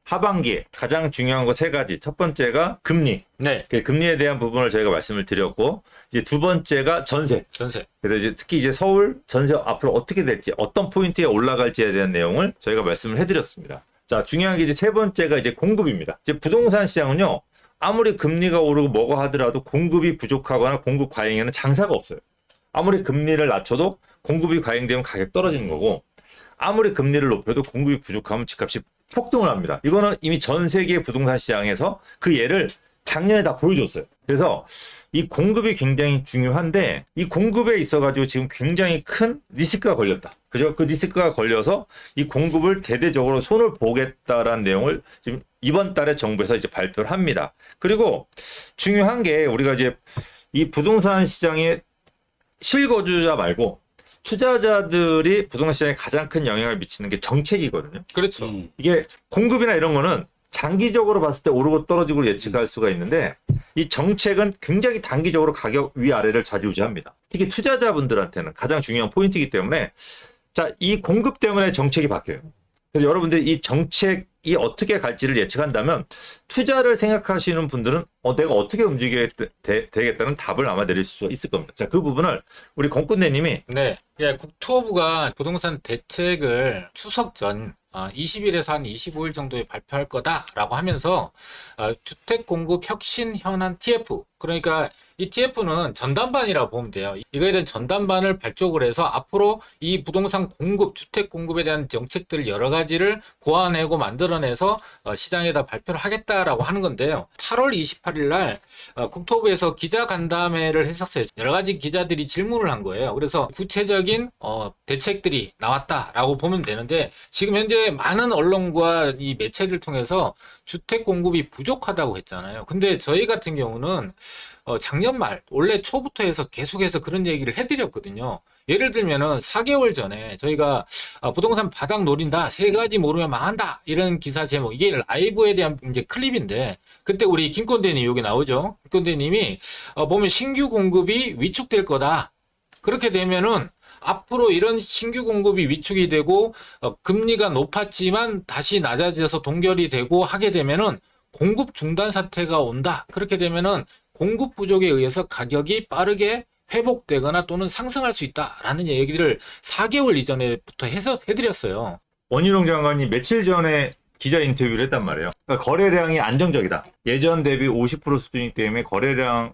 하반기에 가장 중요한 거 세 가지. 첫 번째가 금리. 네. 그 금리에 대한 부분을 저희가 말씀을 드렸고, 이제 두 번째가 전세. 전세. 그래서 이제 특히 이제 서울 전세 앞으로 어떻게 될지, 어떤 포인트에 올라갈지에 대한 내용을 저희가 말씀을 해드렸습니다. 자, 중요한 게 이제 세 번째가 이제 공급입니다. 이제 부동산 시장은요, 아무리 금리가 오르고 뭐가 하더라도 공급이 부족하거나 공급 과잉에는 장사가 없어요. 아무리 금리를 낮춰도 공급이 과잉되면 가격 떨어지는 거고, 아무리 금리를 높여도 공급이 부족하면 집값이 폭등을 합니다. 이거는 이미 전 세계 부동산 시장에서 그 예를 작년에 다 보여줬어요. 그래서 이 공급이 굉장히 중요한데, 이 공급에 있어가지고 지금 굉장히 큰 리스크가 걸렸다. 그죠? 그 리스크가 걸려서 이 공급을 대대적으로 손을 보겠다라는 내용을 지금 이번 달에 정부에서 이제 발표를 합니다. 그리고 중요한 게 우리가 이제 이 부동산 시장의 실거주자 말고 투자자들이 부동산 시장에 가장 큰 영향을 미치는 게 정책이거든요. 그렇죠. 이게 공급이나 이런 거는 장기적으로 봤을 때 오르고 떨어지고 예측할 수가 있는데, 이 정책은 굉장히 단기적으로 가격 위아래를 좌지우지합니다. 특히 투자자분들한테는 가장 중요한 포인트이기 때문에, 자, 이 공급 때문에 정책이 바뀌어요. 그래서 여러분들이 이 정책이 어떻게 갈지를 예측한다면 투자를 생각하시는 분들은 내가 어떻게 움직여야 되겠다는 답을 아마 내릴 수 있을 겁니다. 자, 그 부분을 우리 공군대님이 네. 예, 국토부가 부동산 대책을 추석 전 20일에서 한 25일 정도에 발표할 거다라고 하면서 주택 공급 혁신 현안 TF, 그러니까 이 TF는 전담반이라고 보면 돼요. 이거에 대한 전담반을 발족을 해서 앞으로 이 부동산 공급, 주택 공급에 대한 정책들을 여러 가지를 고안하고 만들어내서 시장에다 발표를 하겠다라고 하는 건데요. 8월 28일 날 국토부에서 기자간담회를 했었어요. 여러 가지 기자들이 질문을 한 거예요. 그래서 구체적인 대책들이 나왔다라고 보면 되는데, 지금 현재 많은 언론과 이 매체를 통해서 주택 공급이 부족하다고 했잖아요. 근데 저희 같은 경우는 작년 말, 올해 초부터 해서 계속해서 그런 얘기를 해드렸거든요. 예를 들면은 4개월 전에 저희가 부동산 바닥 노린다, 세 가지 모르면 망한다, 이런 기사 제목, 이게 라이브에 대한 이제 클립인데, 그때 우리 김건대님 여기 나오죠. 김건대님이 보면 신규 공급이 위축될 거다. 그렇게 되면은 앞으로 이런 신규 공급이 위축이 되고 금리가 높았지만 다시 낮아져서 동결이 되고 하게 되면은 공급 중단 사태가 온다. 그렇게 되면은 공급 부족에 의해서 가격이 빠르게 회복되거나 또는 상승할 수 있다라는 얘기를 4개월 이전에부터 해드렸어요. 원희룡 장관이 며칠 전에 기자 인터뷰를 했단 말이에요. 그러니까 거래량이 안정적이다. 예전 대비 50% 수준이기 때문에 거래량은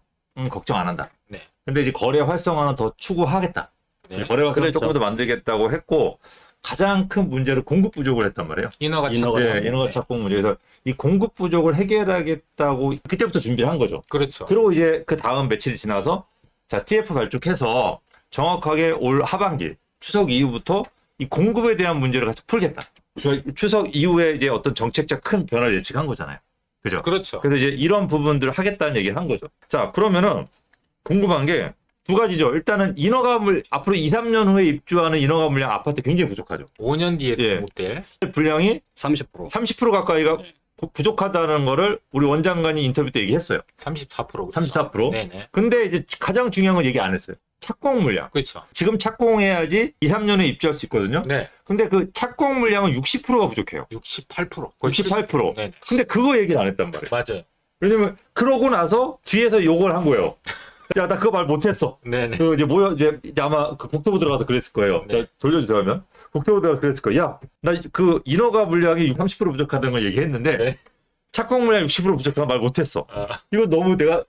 걱정 안 한다. 네. 근데 이제 거래 활성화는 더 추구하겠다. 네. 거래 활성화 그렇죠. 조금 더 만들겠다고 했고, 가장 큰 문제를 공급 부족을 했단 말이에요. 인허가 인허가 착공 문제에서 이 공급 부족을 해결하겠다고 그때부터 준비를 한 거죠. 그렇죠. 그리고 이제 그 다음 며칠이 지나서 자, TF 발족해서 정확하게 올 하반기 추석 이후부터 이 공급에 대한 문제를 같이 풀겠다. 그러니까 추석 이후에 이제 어떤 정책적 큰 변화를 예측한 거잖아요. 그죠? 그렇죠. 그래서 이제 이런 부분들을 하겠다는 얘기를 한 거죠. 자, 그러면은 궁금한 게 두 가지죠. 일단은 앞으로 2, 3년 후에 입주하는 인허가 물량 아파트 굉장히 부족하죠. 5년 뒤에 예. 공급될. 분량이 30%. 30% 가까이가 부족하다는 거를 우리 원장관이 인터뷰 때 얘기했어요. 34%. 그렇죠. 34%. 네네. 근데 이제 가장 중요한 건 얘기 안 했어요. 착공 물량. 그렇죠. 지금 착공해야지 2, 3년에 입주할 수 있거든요. 네. 근데 그 착공 물량은 60%가 부족해요. 68%. 68%. 네. 근데 그거 얘기를 안 했단 말이에요. 맞아요. 왜냐면 그러고 나서 뒤에서 욕을 한 거예요. 야, 나 그거 말 못했어. 네네. 그 이제 아마 그 국토부 들어가서 그랬을 거예요. 네. 자, 돌려주세요 하면 국토부 들어가서 그랬을 거예요. 야, 나 그 인허가 물량이 30% 부족하다는 걸 얘기했는데 네. 착공 물량 60% 부족하다는 말 못했어. 이거 너무 내가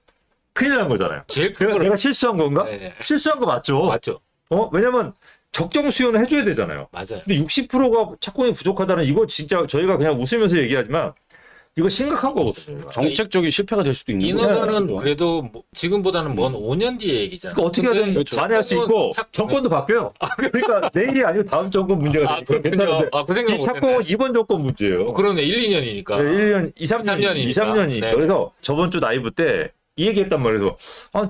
큰일 난 거잖아요. 제일 큰 내가 실수한 건가? 네네. 실수한 거 맞죠? 맞죠. 왜냐면 적정 수요는 해줘야 되잖아요. 맞아요. 근데 60%가 착공이 부족하다는 이거 진짜 저희가 그냥 웃으면서 얘기하지만 이거 심각한 거거든요. 정책적인 실패가 될 수도 있는 거예요. 인허가는 그래도 지금보다는 먼 5년 뒤의 얘기잖아요. 그러니까 어떻게 하든 그렇죠. 만회할 수 있고 정권도 바뀌어요. 그러니까 내일이 아니고 다음 정권 문제가 되니까 괜찮은데 그 생각 이 착공은 이번 정권 문제예요. 그러네. 1, 2년이니까. 네, 1년, 2, 3년, 2, 3년이니까. 네. 그래서 저번 주 라이브 때 이 얘기 했단 말이에요.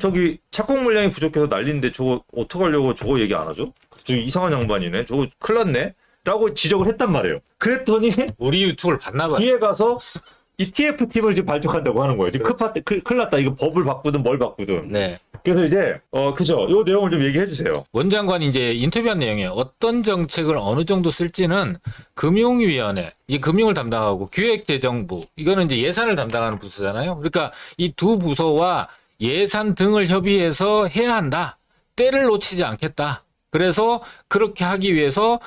저기 착공 물량이 부족해서 난리인데 저거 어떡하려고 저거 얘기 안 하죠? 저 이상한 양반이네. 저거 큰일 났네. 라고 지적을 했단 말이에요. 그랬더니 우리 유튜브를 봤나 봐요. 뒤에 가서 이 TF팀을 지금 발족한다고 하는 거예요. 지금 큰일 났다. 이거 법을 바꾸든 뭘 바꾸든. 네. 그래서 이제 그죠. 요 내용을 좀 얘기해 주세요. 원 장관이 이제 인터뷰한 내용에 어떤 정책을 어느 정도 쓸지는 금융위원회, 이 금융을 담당하고 기획재정부, 이거는 이제 예산을 담당하는 부서잖아요. 그러니까 이 두 부서와 예산 등을 협의해서 해야 한다. 때를 놓치지 않겠다. 그래서 그렇게 하기 위해서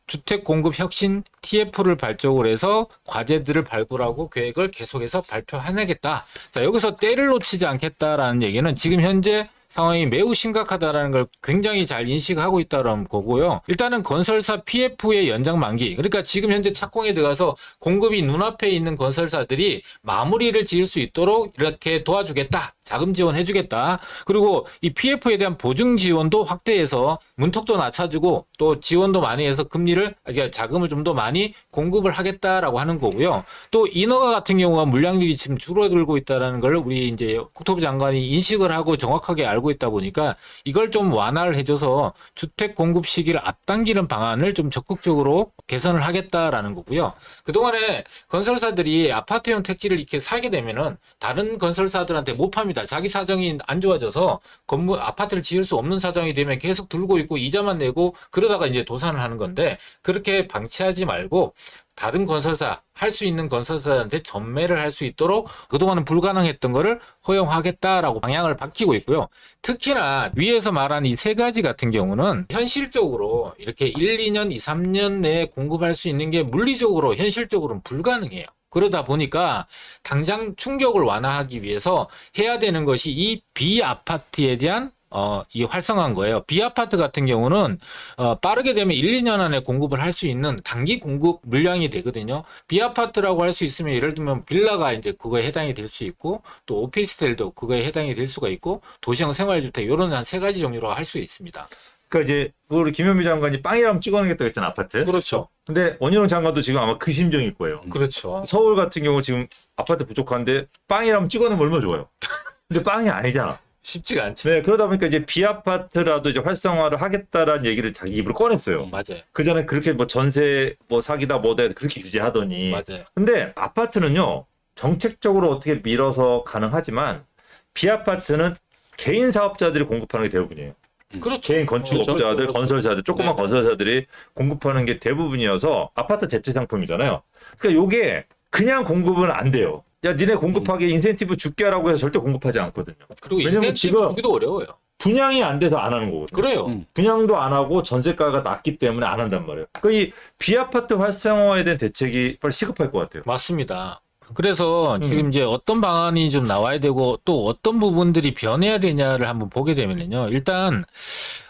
주택 공급 혁신 TF를 발족을 해서 과제들을 발굴하고 계획을 계속해서 발표해내겠다. 자, 여기서 때를 놓치지 않겠다라는 얘기는 지금 현재 상황이 매우 심각하다라는 걸 굉장히 잘 인식하고 있다는 거고요. 일단은 건설사 PF의 연장 만기. 그러니까 지금 현재 착공에 들어가서 공급이 눈앞에 있는 건설사들이 마무리를 지을 수 있도록 이렇게 도와주겠다. 자금 지원해주겠다. 그리고 이 PF에 대한 보증 지원도 확대해서 문턱도 낮춰주고 또 지원도 많이 해서 그러니까 자금을 좀 더 많이 공급을 하겠다라고 하는 거고요. 또 인허가 같은 경우가 물량률이 지금 줄어들고 있다는 걸 우리 이제 국토부 장관이 인식을 하고 정확하게 알고 있다 보니까 이걸 좀 완화를 해줘서 주택 공급 시기를 앞당기는 방안을 좀 적극적으로 개선을 하겠다라는 거고요. 그동안에 건설사들이 아파트용 택지를 이렇게 사게 되면은 다른 건설사들한테 못 팝니다. 자기 사정이 안 좋아져서 아파트를 지을 수 없는 사정이 되면 계속 들고 있고 이자만 내고 그러다가 이제 도산을 하는 건데 그렇게 방치하지 말고 다른 건설사, 할 수 있는 건설사한테 전매를 할 수 있도록 그동안은 불가능했던 거를 허용하겠다라고 방향을 바뀌고 있고요. 특히나 위에서 말한 이 세 가지 같은 경우는 현실적으로 이렇게 1, 2년, 2, 3년 내에 공급할 수 있는 게 물리적으로, 현실적으로는 불가능해요. 그러다 보니까 당장 충격을 완화하기 위해서 해야 되는 것이 이 비아파트에 대한 이 활성화한 거예요. 비아파트 같은 경우는 빠르게 되면 1, 2년 안에 공급을 할 수 있는 단기 공급 물량이 되거든요. 비아파트라고 할 수 있으면 예를 들면 빌라가 이제 그거에 해당이 될 수 있고 또 오피스텔도 그거에 해당이 될 수가 있고 도시형 생활주택 이런 한 세 가지 종류로 할 수 있습니다. 그러니까 이제 우리 김현미 장관이 빵이라면 찍어내겠다고 했잖아, 아파트. 그렇죠. 근데 원희룡 장관도 지금 아마 그 심정일 거예요. 그렇죠. 서울 같은 경우 지금 아파트 부족한데 빵이라면 찍어내면 얼마나 좋아요. 근데 빵이 아니잖아. 쉽지가 않죠. 네, 그러다 보니까 이제 비아파트라도 이제 활성화를 하겠다라는 얘기를 자기 입으로 꺼냈어요. 맞아요. 그 전에 그렇게 뭐 전세 뭐 사기다 뭐다 그렇게 규제하더니. 맞아요. 근데 아파트는요 정책적으로 어떻게 밀어서 가능하지만 비아파트는 개인 사업자들이 공급하는 게 대부분이에요. 그렇죠. 개인 건축업자들, 그렇죠. 건설사들, 조그만 네. 건설사들이 공급하는 게 대부분이어서 아파트 대체 상품이잖아요. 그러니까 요게 그냥 공급은 안 돼요. 야, 니네 공급하게 인센티브 줄게 하라고 해서 절대 공급하지 않거든요. 그리고 왜냐면 인센티브 지금 주기도 어려워요. 분양이 안 돼서 안 하는 거거든요. 그래요. 분양도 안 하고 전세가가 낮기 때문에 안 한단 말이에요. 그러니까 이 비아파트 활성화에 대한 대책이 빨리 시급할 것 같아요. 맞습니다. 그래서 지금 이제 어떤 방안이 좀 나와야 되고 또 어떤 부분들이 변해야 되냐를 한번 보게 되면요. 일단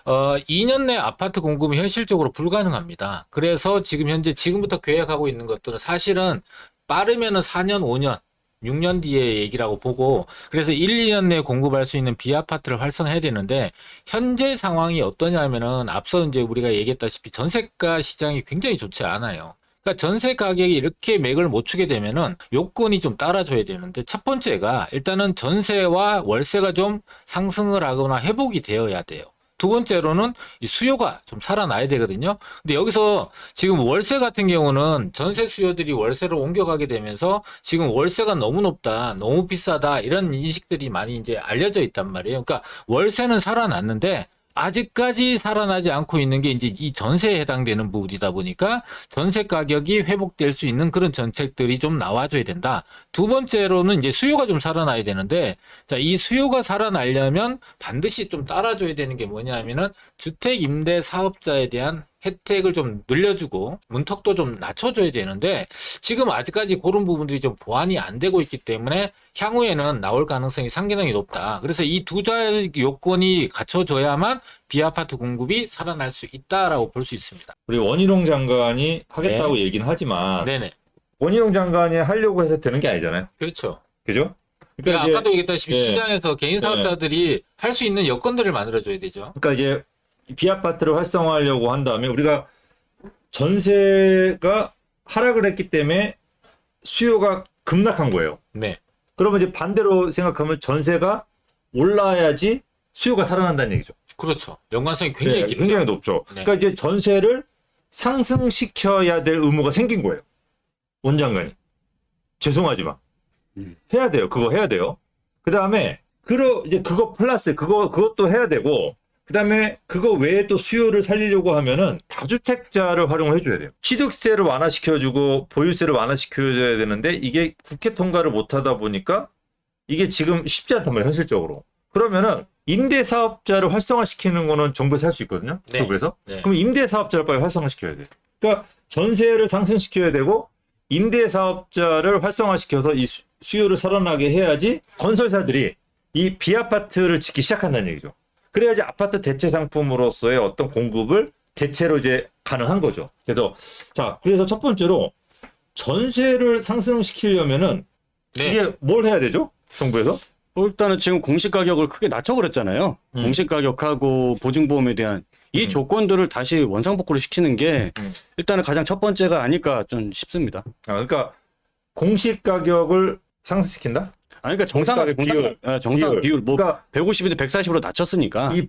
2년 내 아파트 공급은 현실적으로 불가능합니다. 그래서 지금부터 계획하고 있는 것들은 사실은 빠르면은 4년, 5년, 6년 뒤에 얘기라고 보고 그래서 1, 2년 내에 공급할 수 있는 비아파트를 활성화해야 되는데 현재 상황이 어떠냐면은 앞서 이제 우리가 얘기했다시피 전세가 시장이 굉장히 좋지 않아요. 그러니까 전세 가격이 이렇게 맥을 못 추게 되면은 요건이 좀 따라줘야 되는데 첫 번째가 일단은 전세와 월세가 좀 상승을 하거나 회복이 되어야 돼요. 두 번째로는 이 수요가 좀 살아나야 되거든요. 근데 여기서 지금 월세 같은 경우는 전세 수요들이 월세로 옮겨가게 되면서 지금 월세가 너무 높다, 너무 비싸다 이런 인식들이 많이 이제 알려져 있단 말이에요. 그러니까 월세는 살아났는데 아직까지 살아나지 않고 있는 게 이제 이 전세에 해당되는 부분이다 보니까 전세 가격이 회복될 수 있는 그런 정책들이 좀 나와줘야 된다. 두 번째로는 이제 수요가 좀 살아나야 되는데, 자, 이 수요가 살아나려면 반드시 좀 따라줘야 되는 게 뭐냐면은 주택 임대 사업자에 대한 혜택을 좀 늘려주고 문턱도 좀 낮춰줘야 되는데 지금 아직까지 그런 부분들이 좀 보완이 안 되고 있기 때문에 향후에는 나올 가능성이 상당히 높다. 그래서 이 두 가지 요건이 갖춰져야만 비아파트 공급이 살아날 수 있다라고 볼 수 있습니다. 우리 원희룡 장관이 하겠다고 얘기는 하지만 네네. 원희룡 장관이 하려고 해서 되는 게 아니잖아요. 그렇죠. 그죠? 그러니까 이제- 아까도 얘기했다시피 네. 시장에서 개인 사업자들이 할 수 있는 여건들을 만들어줘야 되죠. 그러니까 이제 비아파트를 활성화하려고 한다면 우리가 전세가 하락을 했기 때문에 수요가 급락한 거예요. 네. 그러면 이제 반대로 생각하면 전세가 올라야지 수요가 살아난다는 얘기죠. 그렇죠. 연관성이 굉장히 네, 깊죠. 굉장히 높죠. 네. 그러니까 이제 전세를 상승시켜야 될 의무가 생긴 거예요. 원 장관이. 죄송하지만. 해야 돼요. 그거 해야 돼요. 그 다음에 이제 그거 플러스 그것도 해야 되고, 그 다음에 그거 외에 또 수요를 살리려고 하면은 다주택자를 활용을 해줘야 돼요. 취득세를 완화시켜주고 보유세를 완화시켜줘야 되는데 이게 국회 통과를 못하다 보니까 이게 지금 쉽지 않단 말이에요, 현실적으로. 그러면은 임대사업자를 활성화시키는 거는 정부에서 할 수 있거든요. 네. 정부에서. 네. 그럼 임대사업자를 빨리 활성화시켜야 돼요. 그러니까 전세를 상승시켜야 되고 임대사업자를 활성화시켜서 이 수요를 살아나게 해야지 건설사들이 이 비아파트를 짓기 시작한다는 얘기죠. 그래야지 아파트 대체 상품으로서의 어떤 공급을 대체로 이제 가능한 거죠. 그래서 첫 번째로 전세를 상승시키려면은 네. 이게 뭘 해야 되죠? 정부에서? 일단은 지금 공시 가격을 크게 낮춰버렸잖아요. 공시 가격하고 보증보험에 대한 이 조건들을 다시 원상복구를 시키는 게 일단은 가장 첫 번째가 아닐까 좀 싶습니다. 그러니까 공시 가격을 상승시킨다? 그러니까 정상 비율 뭐 그러니까 150인데 140으로 낮췄으니까. 이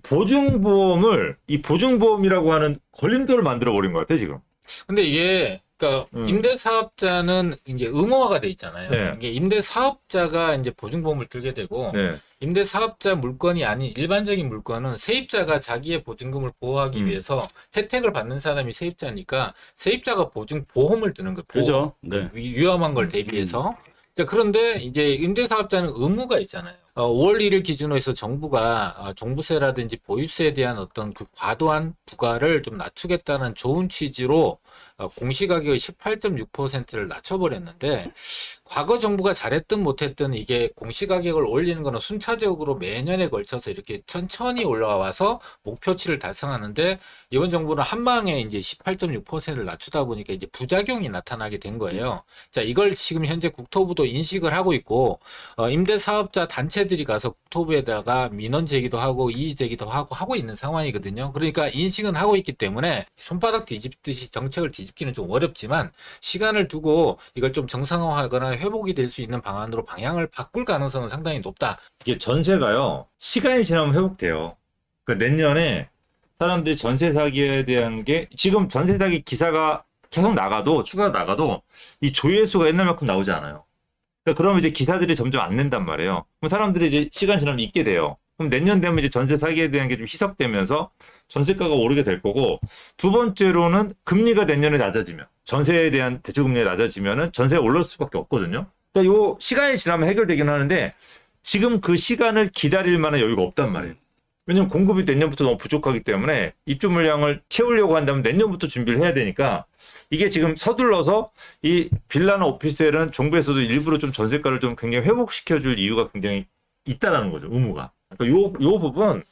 보증보험이라고 하는 걸림돌을 만들어 버린 것 같아 지금. 근데 이게 그러니까 임대사업자는 이제 의무화가 돼 있잖아요. 네. 이게 임대사업자가 이제 보증보험을 들게 되고 네. 임대사업자 물건이 아닌 일반적인 물건은 세입자가 자기의 보증금을 보호하기 위해서 혜택을 받는 사람이 세입자니까 세입자가 보증보험을 드는 거예요. 그죠? 네. 위험한 걸 대비해서. 자, 그런데 이제 임대사업자는 의무가 있잖아요. 5월 1일 기준으로 해서 정부가 종부세라든지 보유세에 대한 어떤 그 과도한 부과를 좀 낮추겠다는 좋은 취지로 공시가격의 18.6%를 낮춰버렸는데 과거 정부가 잘했든 못했든 이게 공시가격을 올리는 거는 순차적으로 매년에 걸쳐서 이렇게 천천히 올라와서 목표치를 달성하는데 이번 정부는 한 방에 이제 18.6%를 낮추다 보니까 이제 부작용이 나타나게 된 거예요. 자, 이걸 지금 현재 국토부도 인식을 하고 있고 임대사업자 단체들이 가서 국토부에다가 민원 제기도 하고 이의 제기도 하고 있는 상황이거든요. 그러니까 인식은 하고 있기 때문에 손바닥 뒤집듯이 정책을 뒤집기는 좀 어렵지만 시간을 두고 이걸 좀 정상화하거나 회복이 될 수 있는 방안으로 방향을 바꿀 가능성은 상당히 높다. 이게 전세가요 시간이 지나면 회복돼요. 그러니까 내년에 사람들이 전세 사기에 대한 게 지금 전세 사기 기사가 계속 나가도 추가 나가도 이 조회수가 옛날만큼 나오지 않아요. 그러니까 그러면 이제 기사들이 점점 안 낸단 말이에요. 그럼 사람들이 이제 시간 지나면 잊게 돼요. 그럼 내년 되면 이제 전세 사기에 대한 게 좀 희석되면서 전세가가 오르게 될 거고, 두 번째로는 금리가 내년에 낮아지면 전세에 대한 대출금리가 낮아지면은 전세가 올라올 수밖에 없거든요. 그러니까 요 시간이 지나면 해결되긴 하는데 지금 그 시간을 기다릴 만한 여유가 없단 말이에요. 왜냐면 공급이 내년부터 너무 부족하기 때문에 입주 물량을 채우려고 한다면 내년부터 준비를 해야 되니까 이게 지금 서둘러서 이 빌라나 오피스텔은 정부에서도 일부러 좀 전세가를 좀 굉장히 회복시켜줄 이유가 굉장히 있다라는 거죠. 의무가. 그러니까 요 부분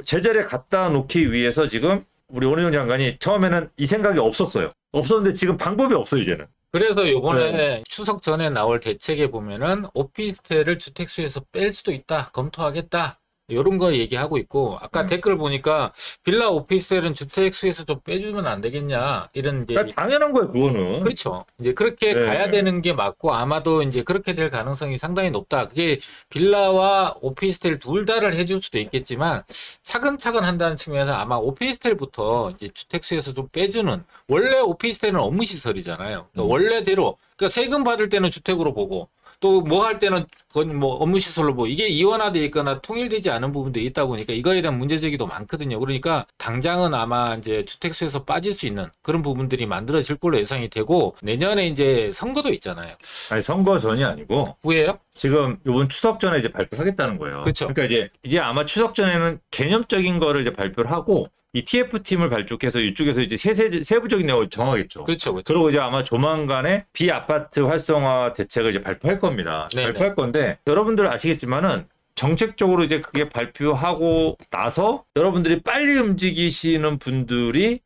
제자리에 갖다 놓기 위해서 지금 우리 원희룡 장관이 처음에는 이 생각이 없었는데 지금 방법이 없어 이제는. 그래서 이번에 추석 전에 나올 대책에 보면은 오피스텔을 주택수에서 뺄 수도 있다, 검토하겠다. 이런 거 얘기하고 있고, 아까 댓글 보니까 빌라 오피스텔은 주택수에서 좀 빼주면 안 되겠냐 이런 이제 그러니까 당연한 거예요, 그거는. 그렇죠. 이제 그렇게 네. 가야 되는 게 맞고 아마도 이제 그렇게 될 가능성이 상당히 높다. 그게 빌라와 오피스텔 둘 다를 해줄 수도 있겠지만 차근차근 한다는 측면에서 아마 오피스텔부터 이제 주택수에서 좀 빼주는, 원래 오피스텔은 업무시설이잖아요. 그러니까 원래대로, 그러니까 세금 받을 때는 주택으로 보고 또 뭐 할 때는 그건 뭐 업무시설로 보고 이게 이원화되어 있거나 통일되지 않은 부분도 있다 보니까 이거에 대한 문제 제기도 많거든요. 그러니까 당장은 아마 이제 주택수에서 빠질 수 있는 그런 부분들이 만들어질 걸로 예상이 되고, 내년에 이제 선거도 있잖아요. 아니 선거 전이 아니고 후에요? 지금 이번 추석 전에 이제 발표하겠다는 거예요. 그렇죠. 그러니까 이제 아마 추석 전에는 개념적인 거를 이제 발표를 하고 이 TF팀을 발족해서 이쪽에서 이제 세부적인 내용을 정하겠죠. 그렇죠. 그렇죠. 그리고 이제 아마 조만간에 비아파트 활성화 대책을 이제 발표할 겁니다. 네네. 발표할 건데 여러분들 아시겠지만은 정책적으로 이제 그게 발표하고 나서 여러분들이 빨리 움직이시는 분들이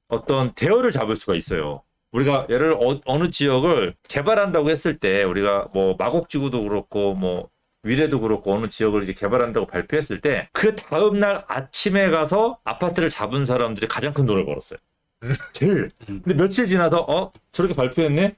어떤 대열을 잡을 수가 있어요. 우리가 예를 어느 지역을 개발한다고 했을 때 우리가 뭐 마곡지구도 그렇고 뭐 위례도 그렇고 어느 지역을 이제 개발한다고 발표했을 때 그 다음 날 아침에 가서 아파트를 잡은 사람들이 가장 큰 돈을 벌었어요. 제일. 근데 며칠 지나서 저렇게 발표했네.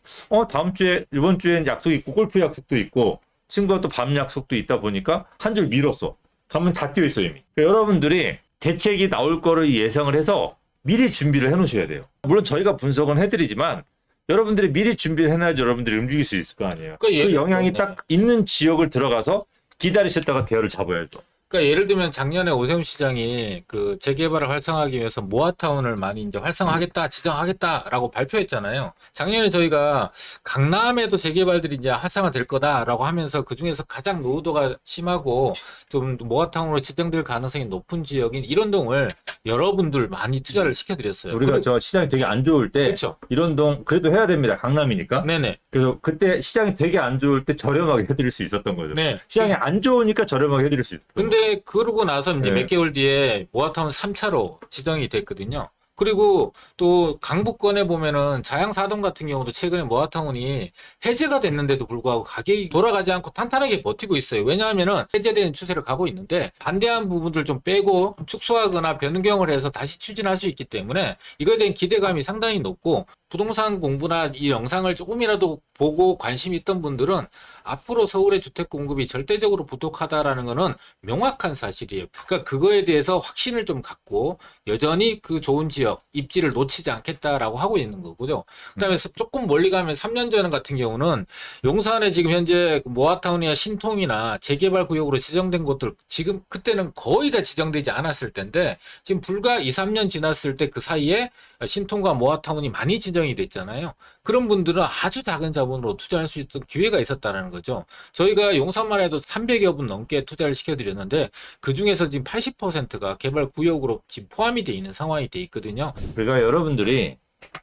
다음 주에 이번 주엔 약속이 있고 골프 약속도 있고 친구가 또 밤 약속도 있다 보니까 한 줄 미뤘어. 가면 다 뛰어 있어 이미. 그러니까 여러분들이 대책이 나올 거를 예상을 해서 미리 준비를 해 놓으셔야 돼요. 물론 저희가 분석은 해드리지만 여러분들이 미리 준비를 해놔야지 여러분들이 움직일 수 있을 거 아니에요. 그러니까 그 예를 영향이 들면, 딱 있는 지역을 들어가서 기다리셨다가 대열을 잡아야죠. 그러니까 예를 들면 작년에 오세훈 시장이 그 재개발을 활성화하기 위해서 모아타운을 많이 이제 활성화하겠다, 지정하겠다라고 발표했잖아요. 작년에 저희가 강남에도 재개발들이 이제 활성화될 거다라고 하면서 그 중에서 가장 노후도가 심하고 좀 모아타운으로 지정될 가능성이 높은 지역인 일원동을 여러분들 많이 투자를 시켜드렸어요. 우리가 저 시장이 되게 안 좋을 때 그렇죠. 이런 동 그래도 해야 됩니다. 강남이니까. 네네. 그래서 그때 시장이 되게 안 좋을 때 저렴하게 해드릴 수 있었던 거죠. 네. 시장이 안 좋으니까 저렴하게 해드릴 수 있었던 거죠. 근데 그러고 나서 이제 네. 몇 개월 뒤에 모아타운 3차로 지정이 됐거든요. 그리고 또 강북권에 보면은 자양사동 같은 경우도 최근에 모아타운이 해제가 됐는데도 불구하고 가격이 돌아가지 않고 탄탄하게 버티고 있어요. 왜냐하면은 해제되는 추세를 가고 있는데 반대한 부분들 좀 빼고 축소하거나 변경을 해서 다시 추진할 수 있기 때문에 이거에 대한 기대감이 상당히 높고 부동산 공부나 이 영상을 조금이라도 보고 관심 있던 분들은 앞으로 서울의 주택 공급이 절대적으로 부족하다라는 거는 명확한 사실이에요. 그러니까 그거에 대해서 확신을 좀 갖고 여전히 그 좋은 지역 입지를 놓치지 않겠다라고 하고 있는 거고요. 그다음에 조금 멀리 가면 3년 전 같은 경우는 용산에 지금 현재 모아타운이나 신통이나 재개발 구역으로 지정된 곳들 지금 그때는 거의 다 지정되지 않았을 텐데 지금 불과 2, 3년 지났을 때 그 사이에 신통과 모아타운이 많이 지정이 됐잖아요. 그런 분들은 아주 작은 자본으로 투자할 수 있던 기회가 있었다는 거죠. 저희가 용산만 해도 300여 분 넘게 투자를 시켜드렸는데 그 중에서 지금 80%가 개발 구역으로 지금 포함이 돼 있는 상황이 돼 있거든요. 그러니까 여러분들이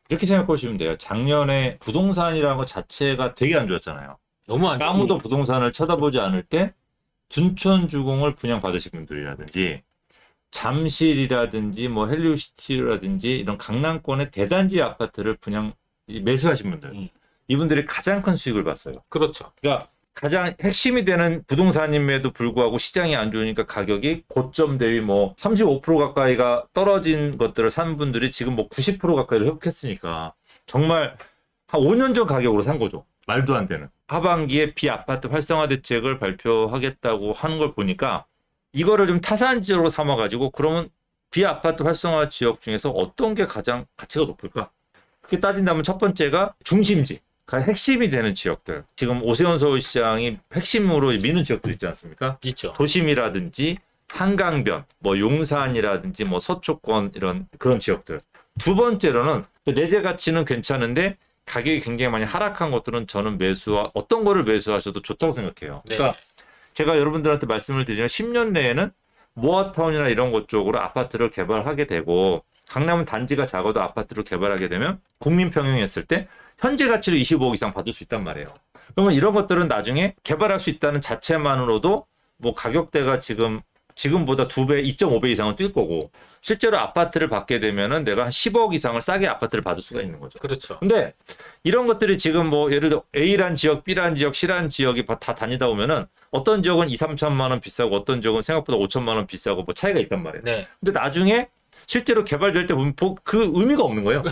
이렇게 생각해 보시면 돼요. 작년에 부동산이라는 것 자체가 되게 안 좋았잖아요. 너무 안 좋아요. 아무도 부동산을 쳐다보지 않을 때 둔촌주공을 분양받으신 분들이라든지 잠실이라든지 뭐 헬리우시티라든지 이런 강남권의 대단지 아파트를 분양 매수하신 분들 이분들이 가장 큰 수익을 봤어요. 그렇죠. 그러니까 가장 핵심이 되는 부동산임에도 불구하고 시장이 안 좋으니까 가격이 고점 대비 뭐 35% 가까이가 떨어진 것들을 산 분들이 지금 뭐 90% 가까이를 회복했으니까 정말 한 5년 전 가격으로 산 거죠. 말도 안 되는. 하반기에 비아파트 활성화 대책을 발표하겠다고 하는 걸 보니까 이거를 좀 타산 지역으로 삼아가지고 그러면 비아파트 활성화 지역 중에서 어떤 게 가장 가치가 높을까? 그렇게 따진다면 첫 번째가 중심지, 핵심이 되는 지역들. 지금 오세훈 서울시장이 핵심으로 미는 지역들 있지 않습니까? 있죠. 도심이라든지 한강변, 뭐 용산이라든지 뭐 서초권 이런 그런 지역들. 두 번째로는 내재 가치는 괜찮은데 가격이 굉장히 많이 하락한 것들은 저는 어떤 거를 매수하셔도 좋다고 생각해요. 네. 그러니까 제가 여러분들한테 말씀을 드리면 10년 내에는 모아타운이나 이런 곳 쪽으로 아파트를 개발하게 되고 강남은 단지가 작아도 아파트를 개발하게 되면 국민 평형했을 때 현재 가치를 25억 이상 받을 수 있단 말이에요. 그러면 이런 것들은 나중에 개발할 수 있다는 자체만으로도 뭐 가격대가 지금보다 2배, 2.5배 이상은 뛸 거고 실제로 아파트를 받게 되면은 내가 한 10억 이상을 싸게 아파트를 받을 수가 있는 거죠. 그렇죠. 근데 이런 것들이 지금 뭐 예를 들어 A란 지역, B란 지역, C란 지역이 다 다니다 보면은 어떤 지역은 2, 3천만 원 비싸고 어떤 지역은 생각보다 5천만 원 비싸고 뭐 차이가 있단 말이에요. 네. 근데 나중에 실제로 개발될 때 보면 그 의미가 없는 거예요.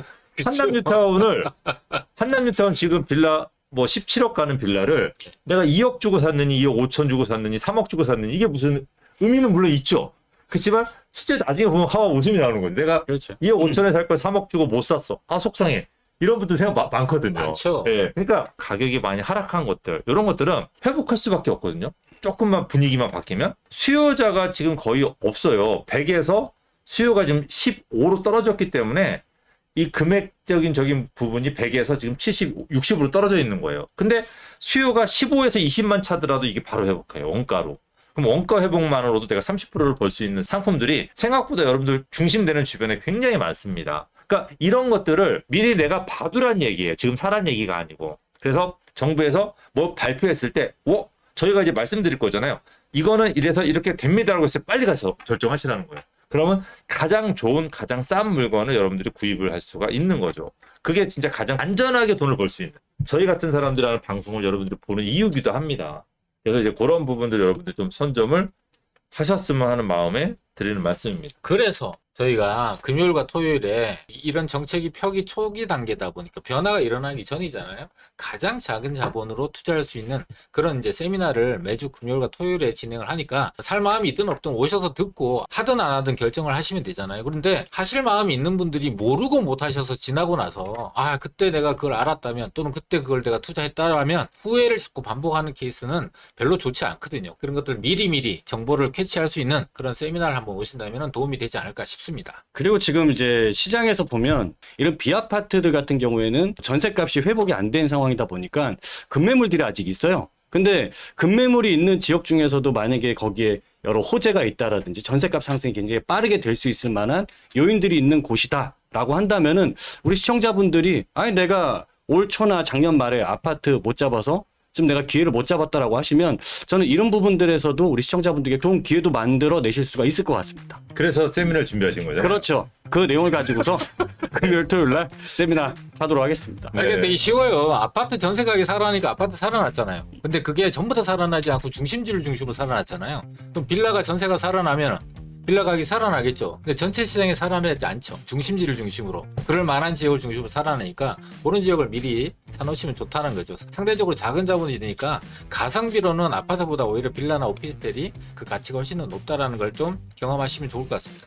한남뉴타운 지금 빌라 뭐 17억 가는 빌라를 내가 2억 주고 샀느니 2억 5천 주고 샀느니 3억 주고 샀느니 이게 무슨 의미는 물론 있죠. 그렇지만 실제 나중에 보면 하와 웃음이 나오는 거예요. 내가 그렇죠. 2억 5천에 살 걸 3억 주고 못 샀어. 아 속상해. 이런 분들 생각 많거든요. 많죠. 예. 그러니까 가격이 많이 하락한 것들 이런 것들은 회복할 수밖에 없거든요. 조금만 분위기만 바뀌면 수요자가 지금 거의 없어요. 100에서 수요가 지금 15로 떨어졌기 때문에 이 금액적인 부분이 100에서 지금 70, 60으로 떨어져 있는 거예요. 근데 수요가 15에서 20만 차더라도 이게 바로 회복해요. 원가로. 그럼 원가 회복만으로도 내가 30%를 벌 수 있는 상품들이 생각보다 여러분들 중심되는 주변에 굉장히 많습니다. 그러니까 이런 것들을 미리 내가 봐두란 얘기예요. 지금 사란 얘기가 아니고. 그래서 정부에서 뭐 발표했을 때, 저희가 이제 말씀드릴 거잖아요. 이거는 이래서 이렇게 됩니다라고 했을 때 빨리 가서 결정하시라는 거예요. 그러면 가장 좋은, 가장 싼 물건을 여러분들이 구입을 할 수가 있는 거죠. 그게 진짜 가장 안전하게 돈을 벌 수 있는. 저희 같은 사람들이 하는 방송을 여러분들이 보는 이유기도 합니다. 그래서 이제 그런 부분들 여러분들 좀 선점을 하셨으면 하는 마음에 드리는 말씀입니다. 그래서 저희가 금요일과 토요일에 이런 정책이 펴기 초기 단계다 보니까 변화가 일어나기 전이잖아요. 가장 작은 자본으로 투자할 수 있는 그런 이제 세미나를 매주 금요일과 토요일에 진행을 하니까 살 마음이 있든 없든 오셔서 듣고 하든 안 하든 결정을 하시면 되잖아요. 그런데 하실 마음이 있는 분들이 모르고 못 하셔서 지나고 나서 아, 그때 내가 그걸 알았다면 또는 그때 그걸 내가 투자했다라면 후회를 자꾸 반복하는 케이스는 별로 좋지 않거든요. 그런 것들 미리미리 정보를 캐치할 수 있는 그런 세미나를 한번 오신다면 도움이 되지 않을까 싶습니다. 그리고 지금 이제 시장에서 보면 이런 비아파트들 같은 경우에는 전세값이 회복이 안 된 상황이다 보니까 급매물들이 아직 있어요. 근데 급매물이 있는 지역 중에서도 만약에 거기에 여러 호재가 있다라든지 전세값 상승이 굉장히 빠르게 될 수 있을 만한 요인들이 있는 곳이다라고 한다면은 우리 시청자분들이 아니 내가 올 초나 작년 말에 아파트 못 잡아서 좀 내가 기회를 못 잡았다라고 하시면 저는 이런 부분들에서도 우리 시청자분들께 좋은 기회도 만들어 내실 수가 있을 것 같습니다. 그래서 세미나를 준비하신 거죠? 그렇죠. 그 내용을 가지고서 금요일 토요일 날 세미나 하도록 하겠습니다. 네. 아니, 근데 쉬워요. 아파트 전세 가격이 살아나니까 아파트 살아났잖아요. 근데 그게 전부 다 살아나지 않고 중심지를 중심으로 살아났잖아요. 그럼 빌라가 전세가 살아나면 빌라 가격이 살아나겠죠. 근데 전체 시장이 살아나지 않죠. 중심지를 중심으로. 그럴 만한 지역을 중심으로 살아나니까 그런 지역을 미리 사놓으시면 좋다는 거죠. 상대적으로 작은 자본이 되니까 가성비로는 아파트보다 오히려 빌라나 오피스텔이 그 가치가 훨씬 더 높다라는 걸 좀 경험하시면 좋을 것 같습니다.